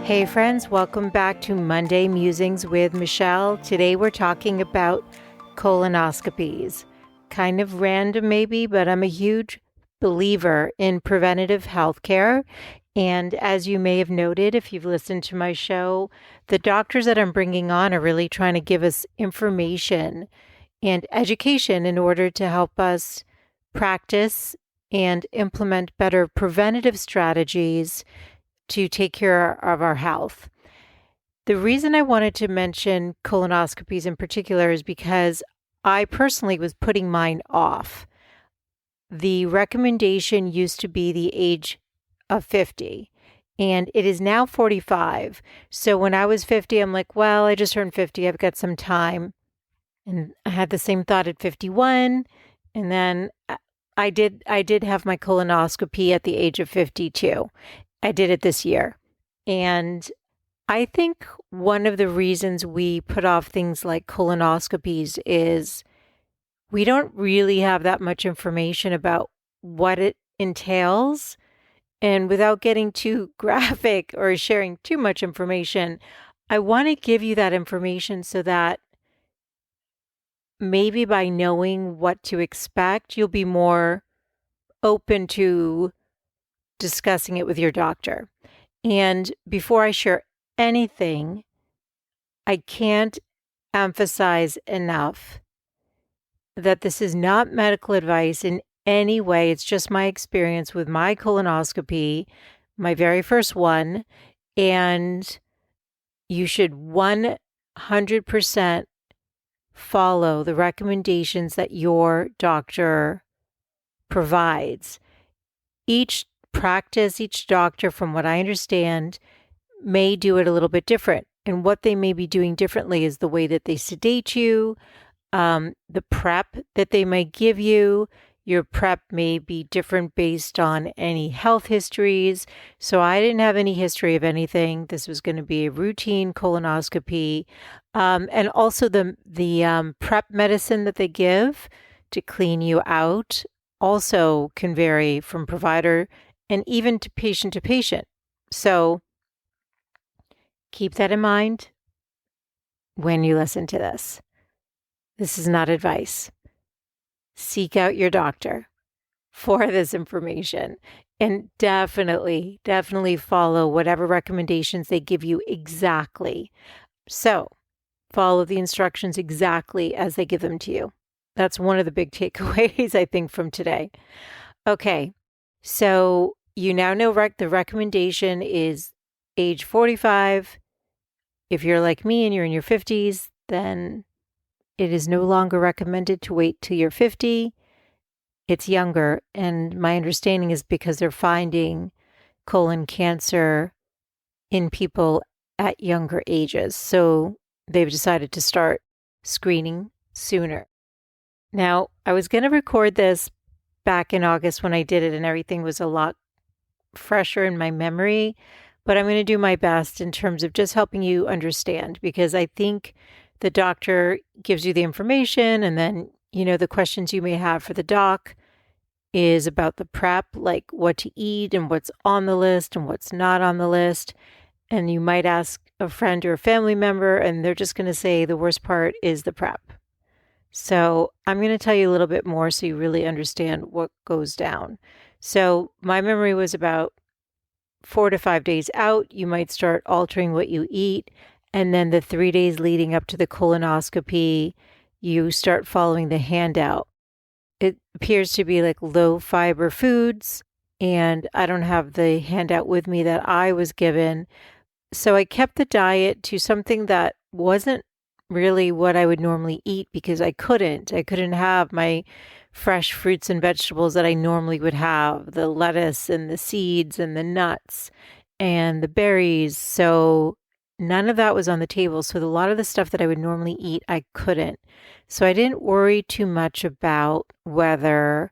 Hey friends, welcome back to Monday Musings with Michelle. Today we're talking about colonoscopies. Kind of random maybe, but I'm a huge believer in preventative healthcare. And as you may have noted, if you've listened to my show, the doctors that I'm bringing on are really trying to give us information and education in order to help us practice and implement better preventative strategies to take care of our health. The reason I wanted to mention colonoscopies in particular is because I personally was putting mine off. The recommendation used to be the age of 50, and it is now 45. So when I was 50, I'm like, well, I just turned 50. I've got some time. And I had the same thought at 51. And then I did have my colonoscopy at the age of 52. I did it this year. And I think one of the reasons we put off things like colonoscopies is we don't really have that much information about what it entails. And without getting too graphic or sharing too much information, I want to give you that information so that maybe by knowing what to expect, you'll be more open to discussing it with your doctor. And before I share anything, I can't emphasize enough that this is not medical advice in any way. It's just my experience with my colonoscopy, my very first one. And you should 100% follow the recommendations that your doctor provides. Each practice, each doctor, from what I understand, may do it a little bit different. And what they may be doing differently is the way that they sedate you, the prep that they might give you. Your prep may be different based on any health histories. So I didn't have any history of anything. This was going to be a routine colonoscopy. And also the prep medicine that they give to clean you out also can vary from provider and even to patient. So keep that in mind when you listen to this. This is not advice. Seek out your doctor for this information and definitely follow whatever recommendations they give you exactly. So follow the instructions exactly as they give them to you. That's one of the big takeaways, I think, from today. Okay, so you now know the recommendation is age 45. If you're like me and you're in your 50s, then it is no longer recommended to wait till you're 50. It's younger. And my understanding is because they're finding colon cancer in people at younger ages. So they've decided to start screening sooner. Now, I was going to record this back in August when I did it and everything was a lot fresher in my memory, but I'm going to do my best in terms of just helping you understand, because I think the doctor gives you the information and then, the questions you may have for the doc is about the prep, like what to eat and what's on the list and what's not on the list. And you might ask a friend or a family member and they're just going to say the worst part is the prep. So I'm going to tell you a little bit more so you really understand what goes down. So my memory was about 4 to 5 days out, you might start altering what you eat. And then the 3 days leading up to the colonoscopy, you start following the handout. It appears to be like low fiber foods. And I don't have the handout with me that I was given. So I kept the diet to something that wasn't really what I would normally eat because I couldn't have my fresh fruits and vegetables that I normally would have, the lettuce and the seeds and the nuts and the berries. So none of that was on the table. So a lot of the stuff that I would normally eat, I couldn't. So I didn't worry too much about whether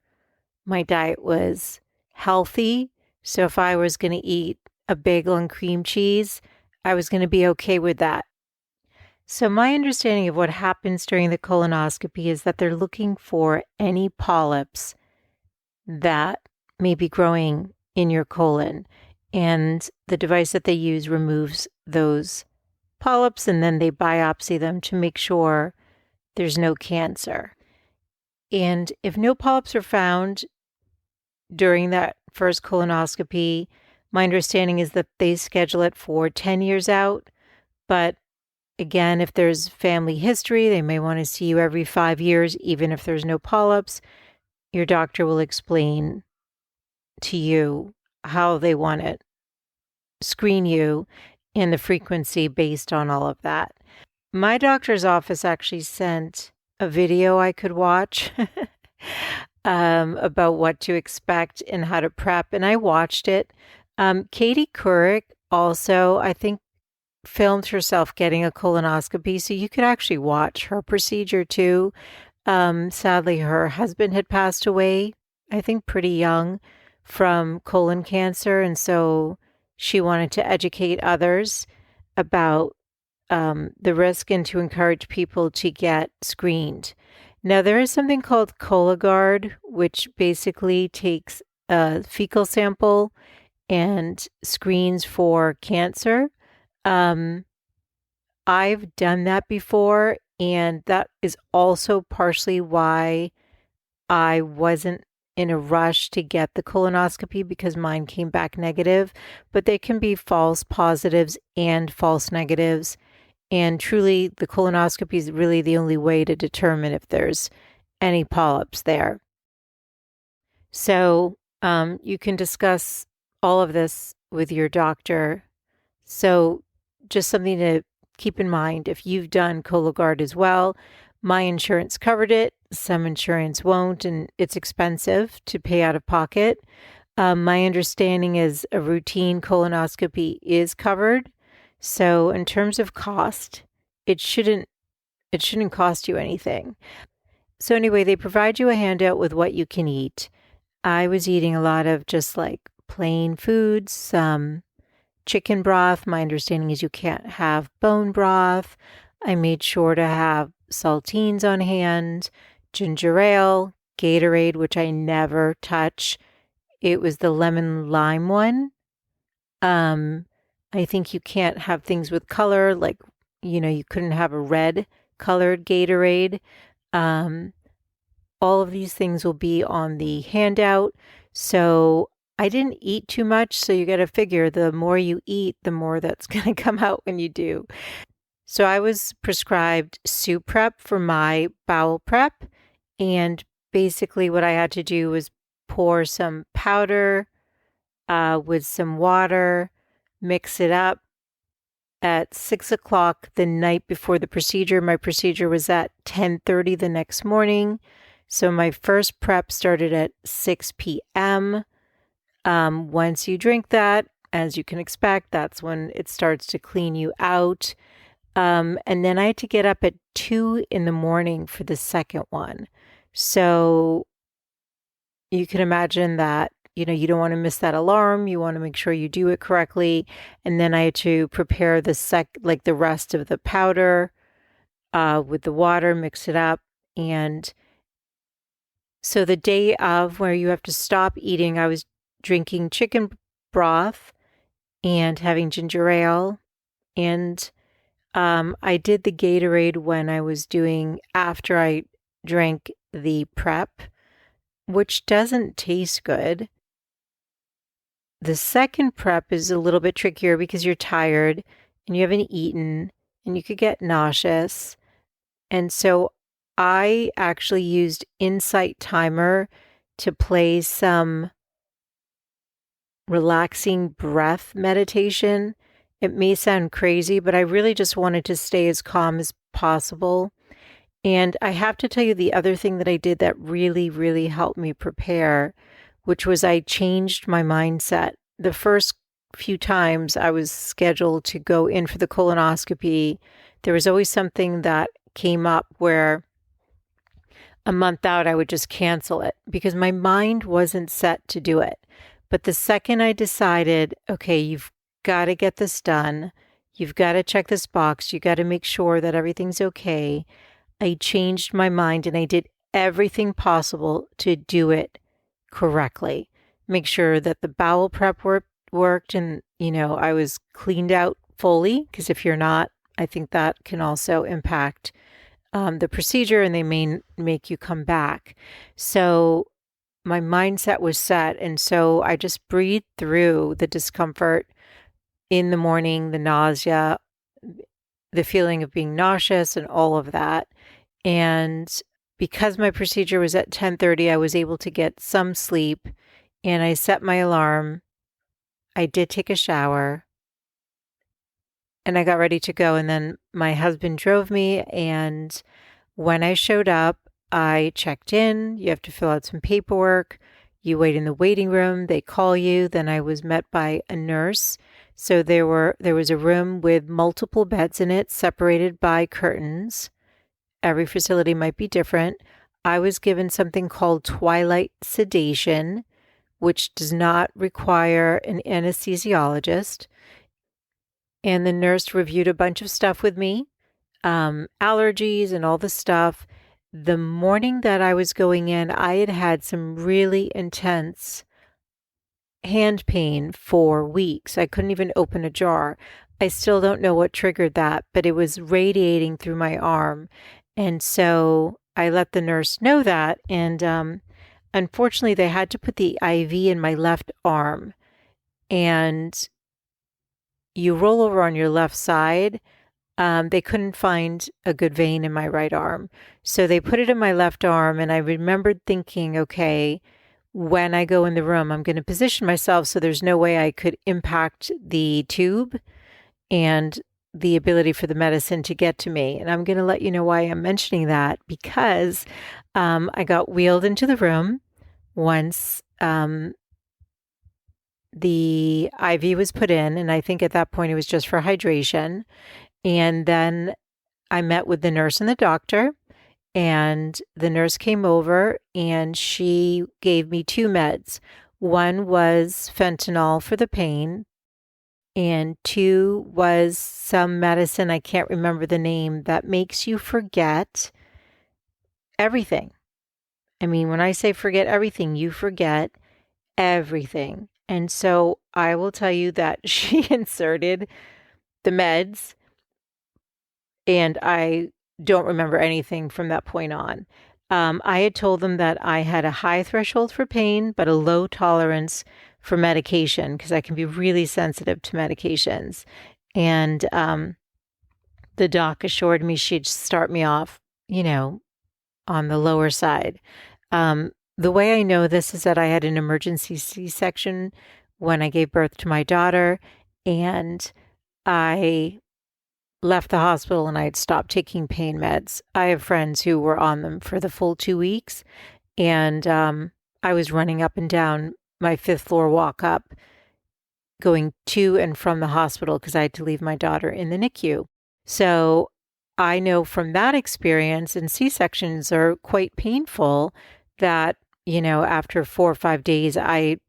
my diet was healthy. So if I was going to eat a bagel and cream cheese, I was going to be okay with that. So my understanding of what happens during the colonoscopy is that they're looking for any polyps that may be growing in your colon. and the device that they use removes those polyps, and then they biopsy them to make sure there's no cancer. And if no polyps are found during that first colonoscopy, my understanding is that they schedule it for 10 years out. But again, if there's family history, they may want to see you every 5 years, even if there's no polyps. Your doctor will explain to you how they want to screen you and the frequency based on all of that. My doctor's office actually sent a video I could watch about what to expect and how to prep, and I watched it. Katie Couric also, I think, filmed herself getting a colonoscopy, so you could actually watch her procedure too. Sadly, her husband had passed away, I think pretty young, from colon cancer, and so she wanted to educate others about the risk and to encourage people to get screened. Now, there is something called Cologuard, which basically takes a fecal sample and screens for cancer. I've done that before, and that is also partially why I wasn't in a rush to get the colonoscopy, because mine came back negative. But there can be false positives and false negatives. And truly, the colonoscopy is really the only way to determine if there's any polyps there. So you can discuss all of this with your doctor. So just something to keep in mind if you've done Cologuard as well. My insurance covered it. Some insurance won't, and it's expensive to pay out of pocket. My understanding is a routine colonoscopy is covered. So in terms of cost, it shouldn't cost you anything. So anyway, they provide you a handout with what you can eat. I was eating a lot of just like plain foods, some chicken broth. My understanding is you can't have bone broth. I made sure to have saltines on hand, ginger ale, Gatorade, which I never touch. It was the lemon lime one. I think you can't have things with color, like, you couldn't have a red colored Gatorade. All of these things will be on the handout. So I didn't eat too much. So you got to figure the more you eat, the more that's going to come out when you do. So I was prescribed soup prep for my bowel prep. And basically what I had to do was pour some powder with some water, mix it up at 6 o'clock the night before the procedure. My procedure was at 10:30 the next morning. So my first prep started at 6 p.m. Once you drink that, as you can expect, that's when it starts to clean you out. And then I had to get up at 2 in the morning for the second one. So you can imagine that, you don't want to miss that alarm. You want to make sure you do it correctly. And then I had to prepare the rest of the powder with the water, mix it up. And so the day of where you have to stop eating, I was drinking chicken broth and having ginger ale. And I did the Gatorade when I was after I drank the prep, which doesn't taste good. The second prep is a little bit trickier because you're tired and you haven't eaten and you could get nauseous. And so I actually used Insight Timer to play some relaxing breath meditation. It may sound crazy, but I really just wanted to stay as calm as possible. And I have to tell you the other thing that I did that really, really helped me prepare, which was I changed my mindset. The first few times I was scheduled to go in for the colonoscopy, there was always something that came up where a month out I would just cancel it because my mind wasn't set to do it. But the second I decided, okay, you've got to get this done, you've got to check this box, you got to make sure that everything's okay, I changed my mind and I did everything possible to do it correctly. Make sure that the bowel prep worked and, I was cleaned out fully, because if you're not, I think that can also impact the procedure and they may make you come back. So my mindset was set. And so I just breathed through the discomfort in the morning, the nausea, the feeling of being nauseous and all of that. And because my procedure was at 10:30, I was able to get some sleep and I set my alarm. I did take a shower and I got ready to go. And then my husband drove me. And when I showed up, I checked in. You have to fill out some paperwork. You wait in the waiting room. They call you. Then I was met by a nurse. So there was a room with multiple beds in it, separated by curtains. Every facility might be different. I was given something called twilight sedation, which does not require an anesthesiologist. And the nurse reviewed a bunch of stuff with me, allergies and all the stuff. The morning that I was going in, I had had some really intense hand pain for weeks. I couldn't even open a jar. I still don't know what triggered that, but it was radiating through my arm. And so I let the nurse know that. And unfortunately, they had to put the IV in my left arm. And you roll over on your left side. They couldn't find a good vein in my right arm. So they put it in my left arm. And I remembered thinking, okay, when I go in the room, I'm going to position myself so there's no way I could impact the tube and the ability for the medicine to get to me. And I'm going to let you know why I'm mentioning that, because I got wheeled into the room once the IV was put in. And I think at that point it was just for hydration. And then I met with the nurse and the doctor. And the nurse came over and she gave me 2 meds. One was fentanyl for the pain, and 2 was some medicine, I can't remember the name, that makes you forget everything. I mean, when I say forget everything, you forget everything. And so I will tell you that she inserted the meds, and I don't remember anything from that point on. I had told them that I had a high threshold for pain, but a low tolerance for medication, because I can be really sensitive to medications. And the doc assured me she'd start me off, on the lower side. The way I know this is that I had an emergency C-section when I gave birth to my daughter, and I left the hospital and I had stopped taking pain meds. I have friends who were on them for the full 2 weeks, and I was running up and down my 5th floor walk up, going to and from the hospital because I had to leave my daughter in the NICU. So I know from that experience, and C-sections are quite painful, that, after 4 or 5 days, I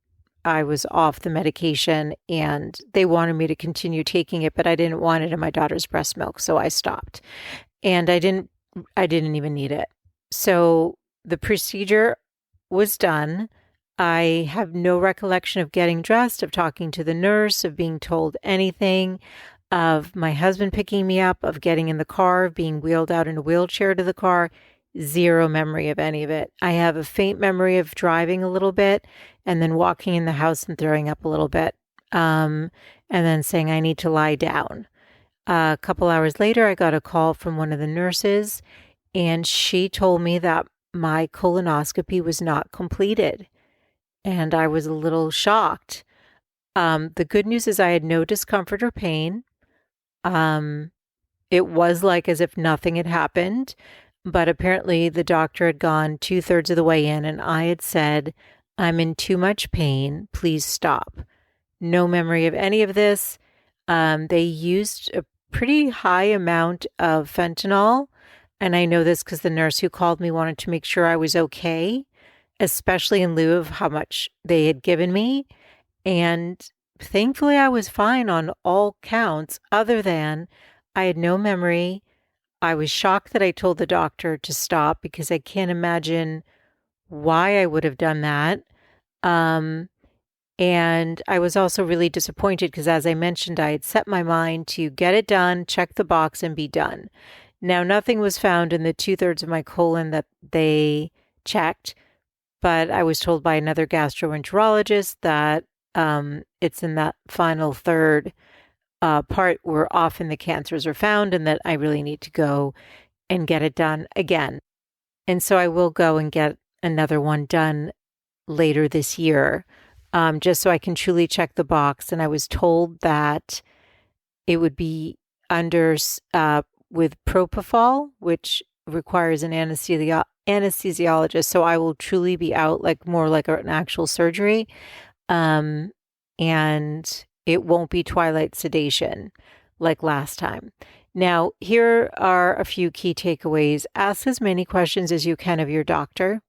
was off the medication and they wanted me to continue taking it, but I didn't want it in my daughter's breast milk. So I stopped, and I didn't even need it. So the procedure was done. I have no recollection of getting dressed, of talking to the nurse, of being told anything, of my husband picking me up, of getting in the car, of being wheeled out in a wheelchair to the car. Zero memory of any of it. I have a faint memory of driving a little bit and then walking in the house and throwing up a little bit, and then saying I need to lie down. A couple hours later, I got a call from one of the nurses, and she told me that my colonoscopy was not completed. And I was a little shocked. The good news is I had no discomfort or pain. It was like as if nothing had happened. But apparently the doctor had gone 2/3 of the way in, and I had said, I'm in too much pain. Please stop. No memory of any of this. They used a pretty high amount of fentanyl. And I know this because the nurse who called me wanted to make sure I was okay, especially in lieu of how much they had given me. And thankfully, I was fine on all counts, other than I had no memory. I was shocked that I told the doctor to stop, because I can't imagine why I would have done that. And I was also really disappointed because, as I mentioned, I had set my mind to get it done, check the box, and be done. Now, nothing was found in the 2/3 of my colon that they checked, but I was told by another gastroenterologist that it's in that final third part where often the cancers are found and that I really need to go and get it done again. And so I will go and get another one done later this year, just so I can truly check the box. And I was told that it would be under with propofol, which requires an anesthesiologist. So I will truly be out like more like an actual surgery. And it won't be twilight sedation like last time. Now, here are a few key takeaways. Ask as many questions as you can of your doctor.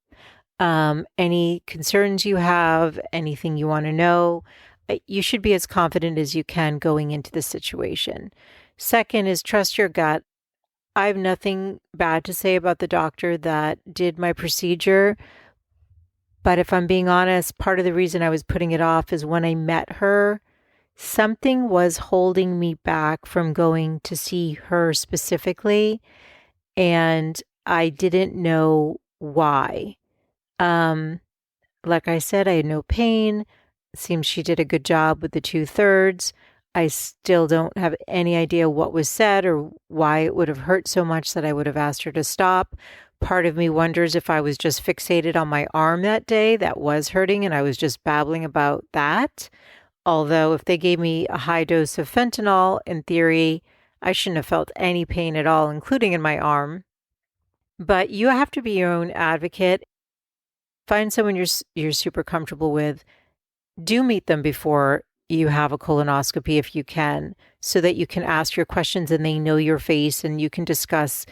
Any concerns you have, anything you want to know, you should be as confident as you can going into the situation. Second is trust your gut. I have nothing bad to say about the doctor that did my procedure. But if I'm being honest, part of the reason I was putting it off is when I met her, something was holding me back from going to see her specifically, and I didn't know why. Like I said, I had no pain. It seems she did a good job with the 2/3. I still don't have any idea what was said or why it would have hurt so much that I would have asked her to stop. Part of me wonders if I was just fixated on my arm that day that was hurting and I was just babbling about that. Although if they gave me a high dose of fentanyl, in theory, I shouldn't have felt any pain at all, including in my arm. But you have to be your own advocate. Find someone you're super comfortable with. Do meet them before you have a colonoscopy if you can, so that you can ask your questions and they know your face and you can discuss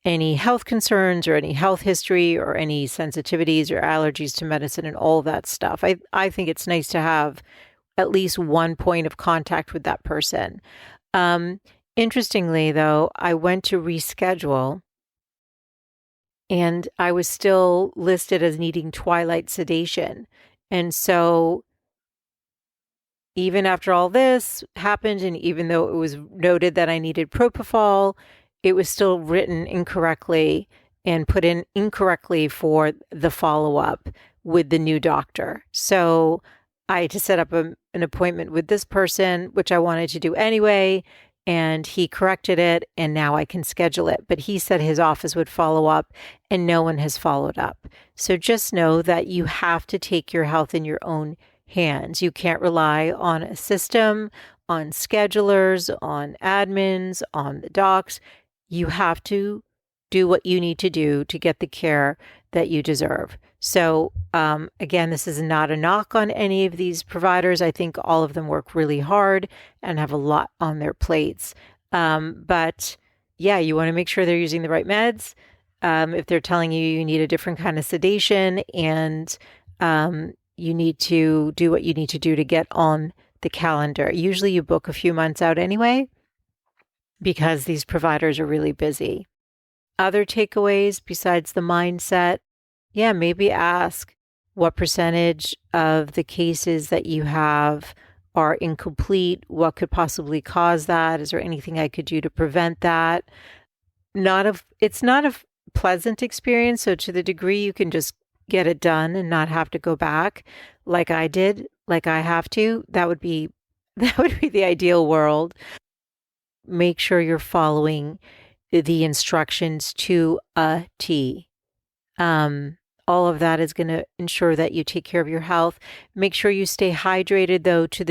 any health concerns or any health history or any sensitivities or allergies to medicine and all that stuff. I think it's nice to have at least one point of contact with that person. Interestingly, though, I went to reschedule and I was still listed as needing twilight sedation. And so even after all this happened, and even though it was noted that I needed propofol, it was still written incorrectly and put in incorrectly for the follow-up with the new doctor. So I had to set up an appointment with this person, which I wanted to do anyway, and he corrected it, and now I can schedule it. But he said his office would follow up, and no one has followed up. So just know that you have to take your health in your own hands. You can't rely on a system, on schedulers, on admins, on the docs. You have to do what you need to do to get the care that you deserve. So again, this is not a knock on any of these providers. I think all of them work really hard and have a lot on their plates. But yeah, you want to make sure they're using the right meds. If they're telling you you need a different kind of sedation and you need to do what you need to do to get on the calendar. Usually you book a few months out anyway because these providers are really busy. Other takeaways besides the mindset, yeah, maybe ask what percentage of the cases that you have are incomplete. What could possibly cause that? Is there anything I could do to prevent that? It's not a pleasant experience. So to the degree you can just get it done and not have to go back like I did, like I have to, that would be the ideal world. Make sure you're following the instructions to a T. All of that is going to ensure that you take care of your health. Make sure you stay hydrated though to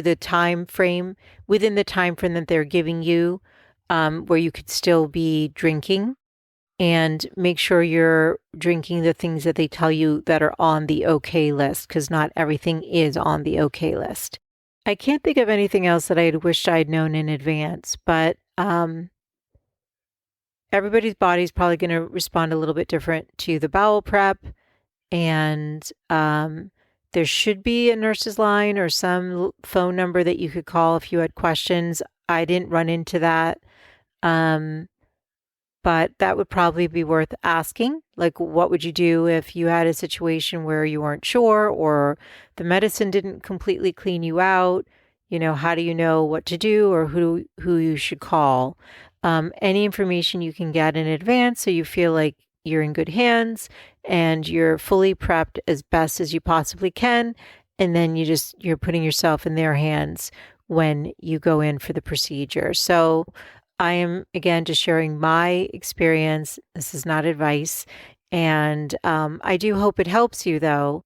the time frame, within the time frame that they're giving you, where you could still be drinking. And make sure you're drinking the things that they tell you that are on the okay list, because not everything is on the okay list. I can't think of anything else that I had wished I'd known in advance, but everybody's body is probably going to respond a little bit different to the bowel prep. And there should be a nurse's line or some phone number that you could call if you had questions. I didn't run into that. but that would probably be worth asking. Like, what would you do if you had a situation where you weren't sure or the medicine didn't completely clean you out? How do you know what to do or who you should call? Any information you can get in advance so you feel like you're in good hands and you're fully prepped as best as you possibly can. And then you're putting yourself in their hands when you go in for the procedure. So I am, again, just sharing my experience. This is not advice. And I do hope it helps you, though.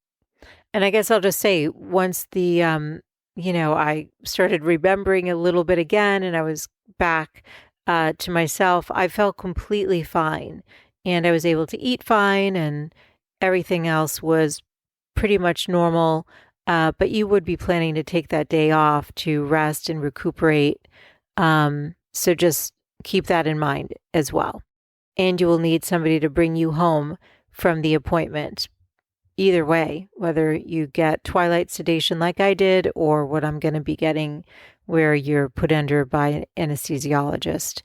And I guess I'll just say, once I started remembering a little bit again and I was back to myself, I felt completely fine. And I was able to eat fine and everything else was pretty much normal. But you would be planning to take that day off to rest and recuperate. So just keep that in mind as well. And you will need somebody to bring you home from the appointment. Either way, whether you get twilight sedation like I did or what I'm going to be getting where you're put under by an anesthesiologist.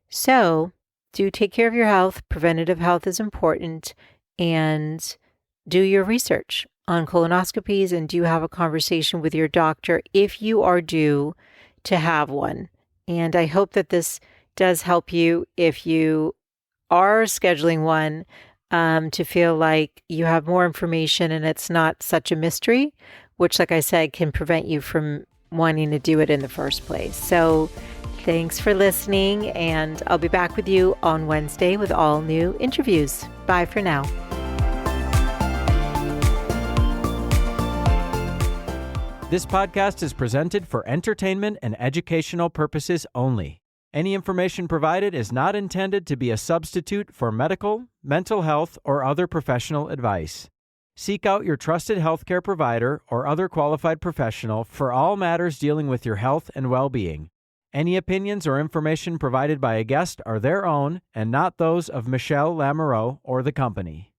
So do take care of your health. Preventative health is important. And do your research on colonoscopies and do have a conversation with your doctor if you are due to have one. And I hope that this does help you if you are scheduling one to feel like you have more information and it's not such a mystery, which, like I said, can prevent you from wanting to do it in the first place. So thanks for listening, and I'll be back with you on Wednesday with all new interviews. Bye for now. This podcast is presented for entertainment and educational purposes only. Any information provided is not intended to be a substitute for medical, mental health, or other professional advice. Seek out your trusted healthcare provider or other qualified professional for all matters dealing with your health and well-being. Any opinions or information provided by a guest are their own and not those of Michelle Lamoureux or the company.